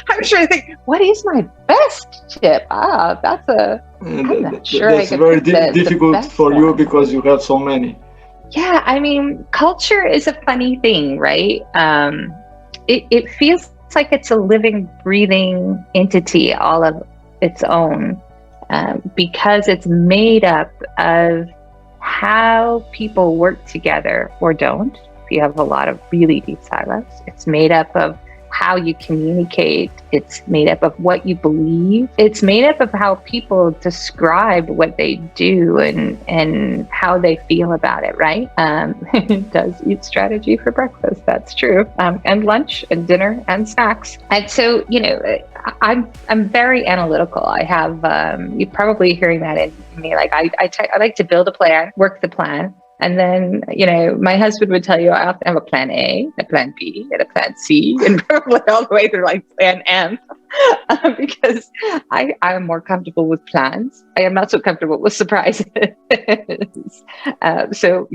I'm sure you think, what is my best tip? I'm not sure. That's very difficult for you because you have so many. Yeah, I mean, culture is a funny thing, right? It feels like it's a living, breathing entity all of its own, because it's made up of how people work together or don't. If you have a lot of really deep silos, it's made up of how you communicate. It's made up of what you believe. It's made up of how people describe what they do and how they feel about it, right? It does eat strategy for breakfast, that's true. And lunch and dinner and snacks. And so, I'm very analytical. I have, you're probably hearing that in me. Like I like to build a plan, work the plan. And then, my husband would tell you I have to have a plan A, a plan B, and a plan C, and probably all the way through like plan M, because I'm more comfortable with plans. I am not so comfortable with surprises. So,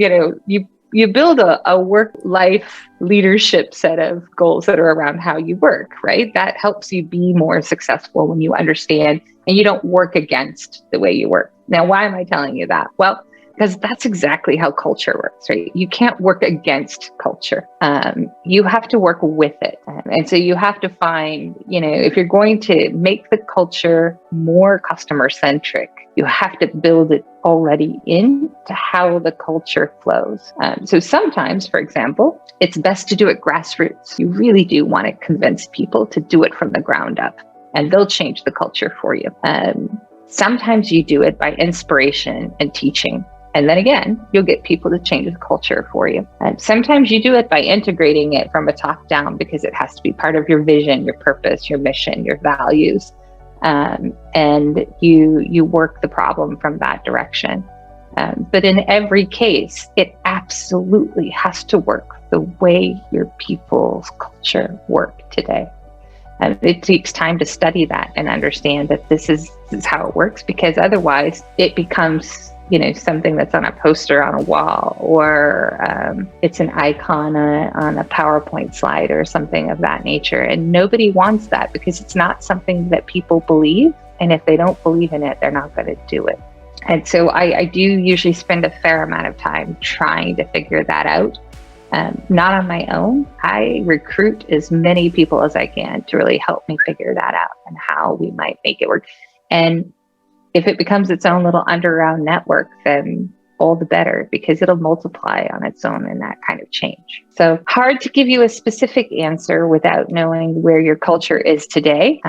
you build a work-life leadership set of goals that are around how you work, right? That helps you be more successful when you understand and you don't work against the way you work. Now, why am I telling you that? Well, because that's exactly how culture works, right? You can't work against culture. You have to work with it. And so you have to find, if you're going to make the culture more customer-centric, you have to build it already into how the culture flows. So sometimes, for example, it's best to do it grassroots. You really do want to convince people to do it from the ground up, and they'll change the culture for you. Sometimes you do it by inspiration and teaching. And then again, you'll get people to change the culture for you. And sometimes you do it by integrating it from a top down, because it has to be part of your vision, your purpose, your mission, your values. And you work the problem from that direction. But in every case, it absolutely has to work the way your people's culture work today. It takes time to study that and understand that this is how it works, because otherwise it becomes, something that's on a poster on a wall, or it's an icon on a PowerPoint slide or something of that nature. And nobody wants that, because it's not something that people believe. And if they don't believe in it, they're not going to do it. And so I do usually spend a fair amount of time trying to figure that out. Not on my own. I recruit as many people as I can to really help me figure that out and how we might make it work. And if it becomes its own little underground network, then all the better, because it'll multiply on its own in that kind of change. So hard to give you a specific answer without knowing where your culture is today,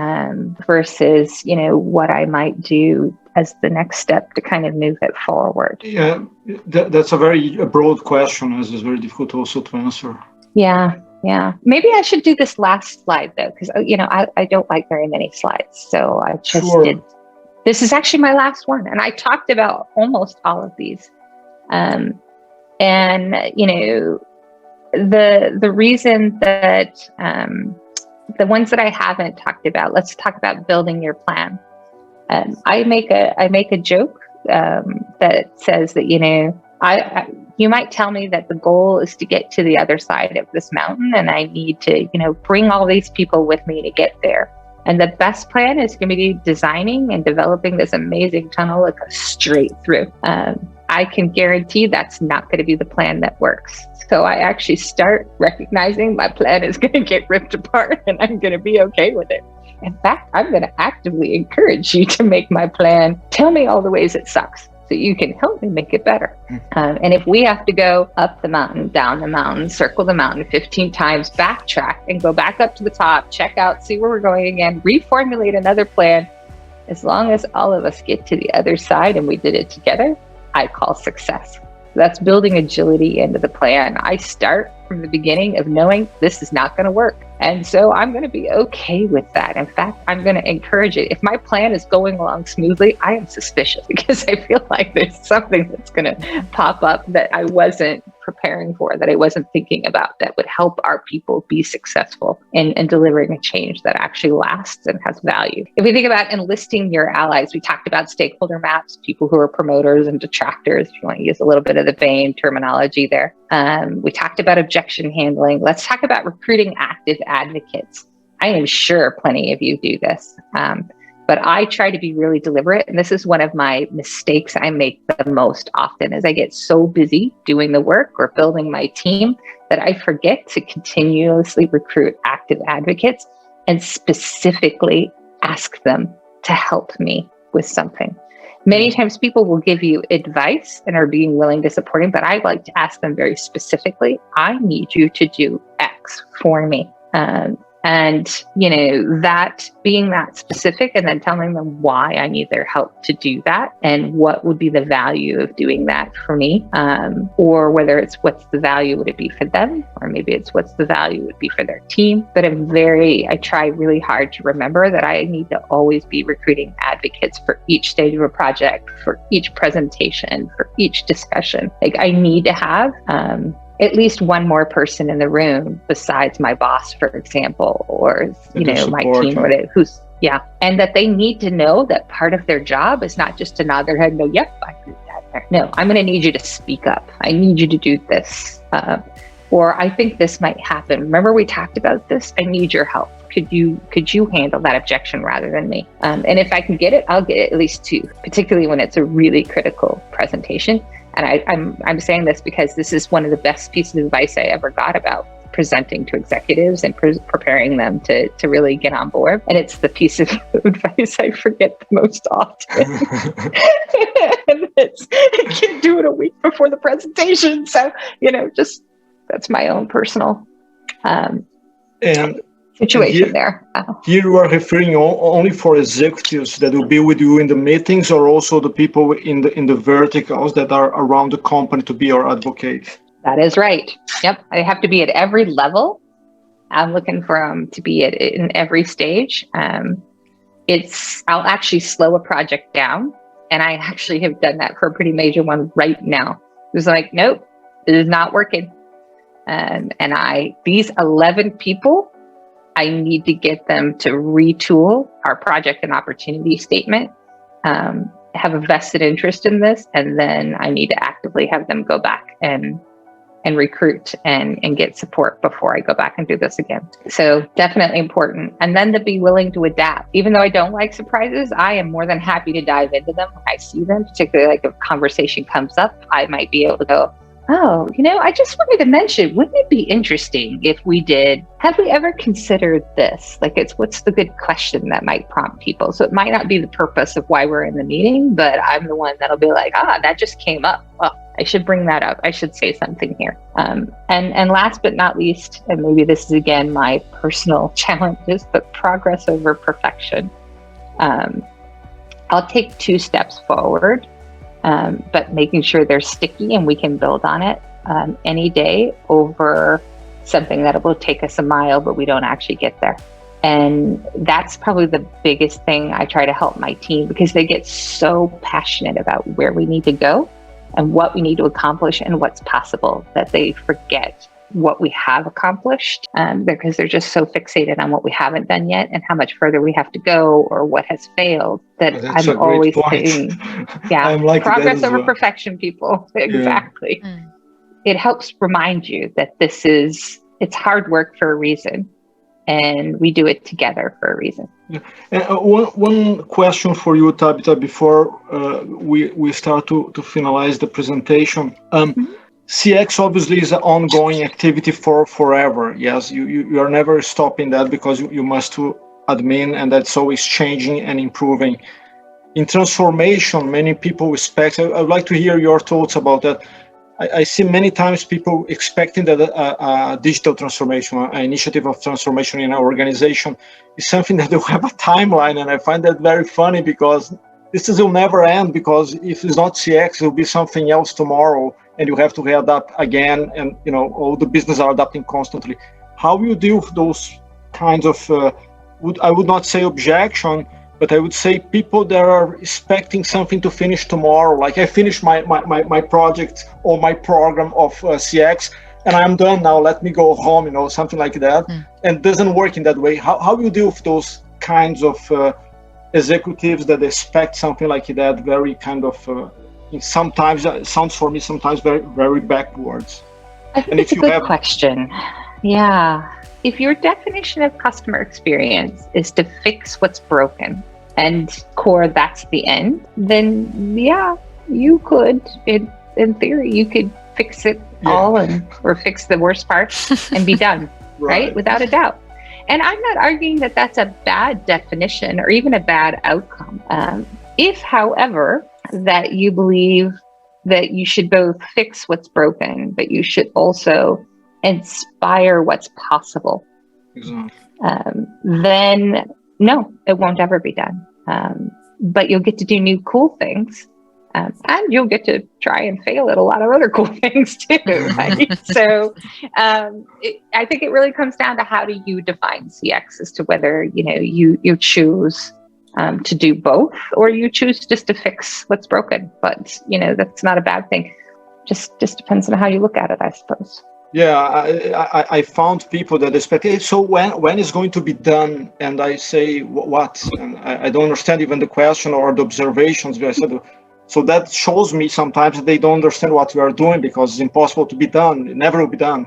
versus, what I might do as the next step to kind of move it forward. Yeah, that's a very broad question, as it's very difficult also to answer. Yeah. Maybe I should do this last slide though, because, I don't like very many slides. So I just did. This is actually my last one. And I talked about almost all of these. And, the reason that the ones that I haven't talked about, let's talk about building your plan. I make a joke that says that, you might tell me that the goal is to get to the other side of this mountain, and I need to, bring all these people with me to get there. And the best plan is going to be designing and developing this amazing tunnel that goes straight through. I can guarantee that's not going to be the plan that works. So I actually start recognizing my plan is going to get ripped apart, and I'm going to be okay with it. In fact, I'm going to actively encourage you to make my plan. Tell me all the ways it sucks, so you can help me make it better. And if we have to go up the mountain, down the mountain, circle the mountain 15 times, backtrack and go back up to the top, check out, see where we're going again, reformulate another plan, as long as all of us get to the other side and we did it together, I call success. That's building agility into the plan. I start from the beginning of knowing this is not going to work. And so I'm going to be okay with that. In fact, I'm going to encourage it. If my plan is going along smoothly, I am suspicious, because I feel like there's something that's going to pop up that I wasn't preparing for, that I wasn't thinking about, that would help our people be successful in delivering a change that actually lasts and has value. If we think about enlisting your allies, we talked about stakeholder maps, people who are promoters and detractors, if you want to use a little bit of the Bain terminology there. We talked about objection handling. Let's talk about recruiting active advocates. I am sure plenty of you do this, but I try to be really deliberate. And this is one of my mistakes I make the most often, is I get so busy doing the work or building my team that I forget to continuously recruit active advocates and specifically ask them to help me with something. Many times people will give you advice and are being willing to support him, but I like to ask them very specifically, I need you to do X for me. And, that being that specific, and then telling them why I need their help to do that, and what would be the value of doing that for me, or whether it's what's the value would it be for them, or maybe it's what's the value would be for their team. But I try really hard to remember that I need to always be recruiting advocates for each stage of a project, for each presentation, for each discussion. Like, I need to have at least one more person in the room besides my boss, for example, or my team, or and that they need to know that part of their job is not just to nod their head and go, yep, I agree with that. No, I'm going to need you to speak up. I need you to do this, or I think this might happen. Remember, we talked about this. I need your help. Could you handle that objection rather than me? And if I can get it, I'll get it at least two, particularly when it's a really critical presentation. And I'm saying this because this is one of the best pieces of advice I ever got about presenting to executives and preparing them to really get on board. And it's the piece of advice I forget the most often. And I can't do it a week before the presentation. So, just that's my own personal situation there. Here you are referring only for executives that will be with you in the meetings, or also the people in the verticals that are around the company to be your advocate? That is right. Yep. I have to be at every level. I'm looking for them to be in every stage. I'll actually slow a project down And I actually have done that for a pretty major one right now. It was like, nope, it is not working. And these 11 people, I need to get them to retool our project and opportunity statement, have a vested interest in this, and then I need to actively have them go back and recruit and get support before I go back and do this again. So definitely important. And then to be willing to adapt. Even though I don't like surprises, I am more than happy to dive into them when I see them, particularly like if a conversation comes up, I might be able to go, oh, I just wanted to mention, wouldn't it be interesting if we did, have we ever considered this? Like what's the good question that might prompt people? So it might not be the purpose of why we're in the meeting, but I'm the one that'll be like, that just came up. Well, I should bring that up. I should say something here. And last but not least, and maybe this is again my personal challenges, but progress over perfection. I'll take 2 steps forward, but making sure they're sticky and we can build on it any day over something that will take us a mile, but we don't actually get there. And that's probably the biggest thing I try to help my team, because they get so passionate about where we need to go and what we need to accomplish and what's possible that they forget what we have accomplished, because they're just so fixated on what we haven't done yet and how much further we have to go or what has failed, that I'm always saying, progress over perfection, people. Exactly. Yeah. It helps remind you that it's hard work for a reason, and we do it together for a reason. Yeah. And one question for you, Tabitha, before we start to finalize the presentation. CX obviously is an ongoing activity for forever. Yes, you are never stopping that, because you must do admin, and that's always changing and improving. In transformation, many people expect, I would like to hear your thoughts about that. I see many times people expecting that a digital transformation, an initiative of transformation in our organization is something that will have a timeline. And I find that very funny, because this will never end, because if it's not CX, it will be something else tomorrow, and you have to readapt again. And, all the business are adapting constantly. How you deal with those kinds of, I would not say objection, but I would say people that are expecting something to finish tomorrow. Like, I finished my project or my program of CX, and I'm done now, let me go home, something like that. And it doesn't work in that way. How you deal with those kinds of executives that expect something like that, very kind of, sometimes it sounds for me, sometimes very, very backwards. I think it's a good question. Yeah. If your definition of customer experience is to fix what's broken, and core, that's the end, then you could, in theory, you could fix it all or fix the worst part and be done, right? Without a doubt. And I'm not arguing that that's a bad definition or even a bad outcome. If, however, that you believe that you should both fix what's broken, but you should also inspire what's possible, then no, it won't ever be done. But you'll get to do new cool things, and you'll get to try and fail at a lot of other cool things too, right? So I think it really comes down to how do you define CX, as to whether you choose to do both, or you choose just to fix what's broken. But that's not a bad thing. Just depends on how you look at it, I suppose. Yeah, I found people that expect, hey, so when is going to be done? And I say, what? And I don't understand even the question or the observations. I said, so that shows me sometimes that they don't understand what we are doing, because it's impossible to be done. It never will be done.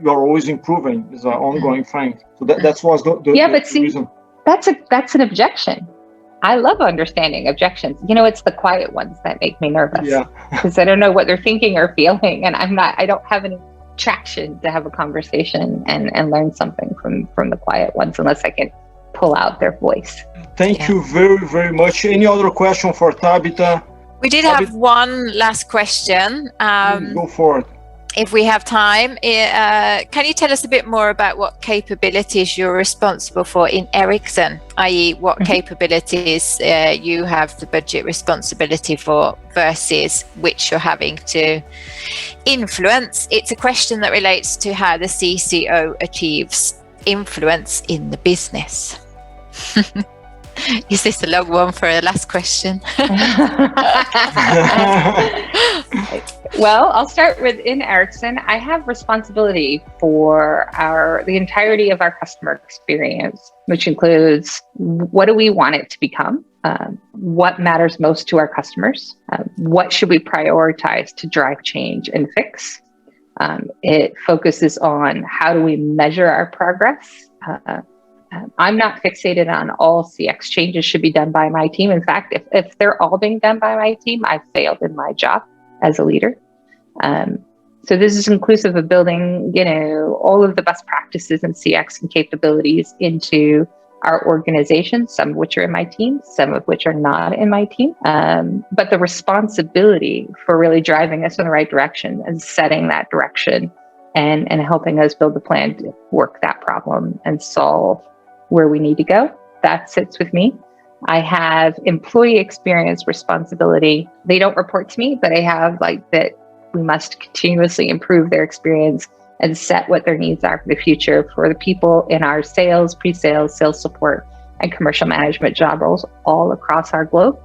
You are always improving. It's an ongoing thing. So that was the reason. That's an objection. I love understanding objections. It's the quiet ones that make me nervous. Yeah. Because I don't know what they're thinking or feeling, and I don't have any traction to have a conversation and learn something from the quiet ones, unless I can pull out their voice. Thank you very, very much. Any other question for Tabitha? We did have one last question. Go for it. If we have time, can you tell us a bit more about what capabilities you're responsible for in Ericsson, i.e. what capabilities you have the budget responsibility for versus which you're having to influence? It's a question that relates to how the CCO achieves influence in the business. Is this a long one for a last question? Well, I'll start with in Ericsson. I have responsibility for the entirety of our customer experience, which includes what do we want it to become? What matters most to our customers? What should we prioritize to drive change and fix? It focuses on how do we measure our progress? I'm not fixated on all CX changes should be done by my team. In fact, if they're all being done by my team, I've failed in my job as a leader. So this is inclusive of building, all of the best practices in CX and capabilities into our organization, some of which are in my team, some of which are not in my team. But the responsibility for really driving us in the right direction and setting that direction and helping us build the plan to work that problem and solve where we need to go, that sits with me. I have employee experience responsibility. They don't report to me, but I have that we must continuously improve their experience and set what their needs are for the future for the people in our sales, pre-sales, sales support, and commercial management job roles all across our globe.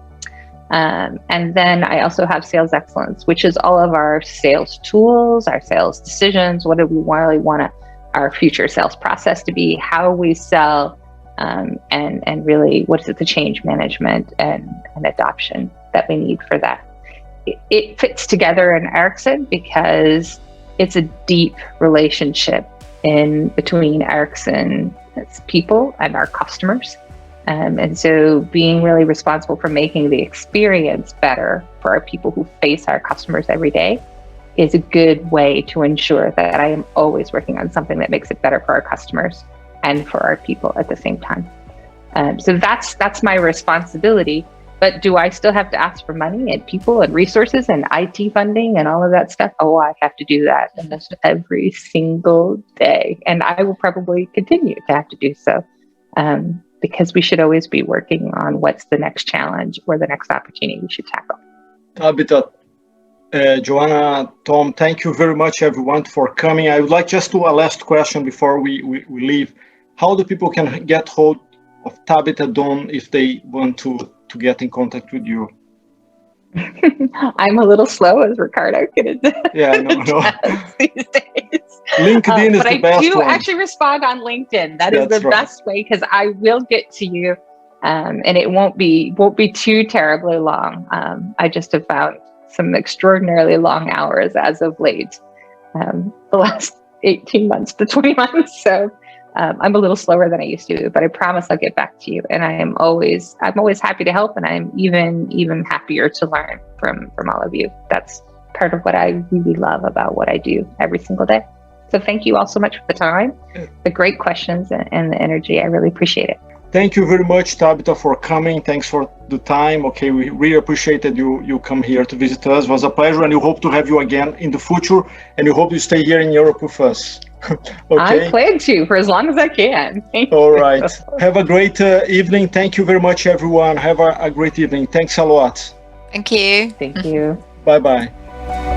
And then I also have sales excellence, which is all of our sales tools, our sales decisions. What do we really want our future sales process to be? How we sell, and really what is it, the change management and adoption that we need for that. It fits together in Ericsson because it's a deep relationship in between Ericsson's people and our customers. And so being really responsible for making the experience better for our people who face our customers every day is a good way to ensure that I am always working on something that makes it better for our customers and for our people at the same time. So that's my responsibility. But do I still have to ask for money and people and resources and IT funding and all of that stuff? Oh, I have to do that almost every single day. And I will probably continue to have to do so because we should always be working on what's the next challenge or the next opportunity we should tackle. Tabitha, Joanna, Tom, thank you very much, everyone, for coming. I would like just to a last question before we leave. How do people can get hold of Tabitha Dunn if they want to get in contact with you? I'm a little slow, as Ricardo can attest. Yeah, I know. These days. LinkedIn is the best one. But I do actually respond on LinkedIn. That's the best way because I will get to you, and it won't be too terribly long. I just have found some extraordinarily long hours as of late, the last 18 months to 20 months. So I'm a little slower than I used to, but I promise I'll get back to you. And I'm always happy to help, and I'm even happier to learn from all of you. That's part of what I really love about what I do every single day. So thank you all so much for the time, the great questions, and the energy. I really appreciate it. Thank you very much, Tabitha, for coming. Thanks for the time. Okay, we really appreciated you come here to visit us. It was a pleasure, and we hope to have you again in the future. And we hope you stay here in Europe with us. Okay. I plan to for as long as I can. All right. Have a great evening. Thank you very much, everyone. Have a great evening. Thanks a lot. Thank you. Thank you. Bye-bye.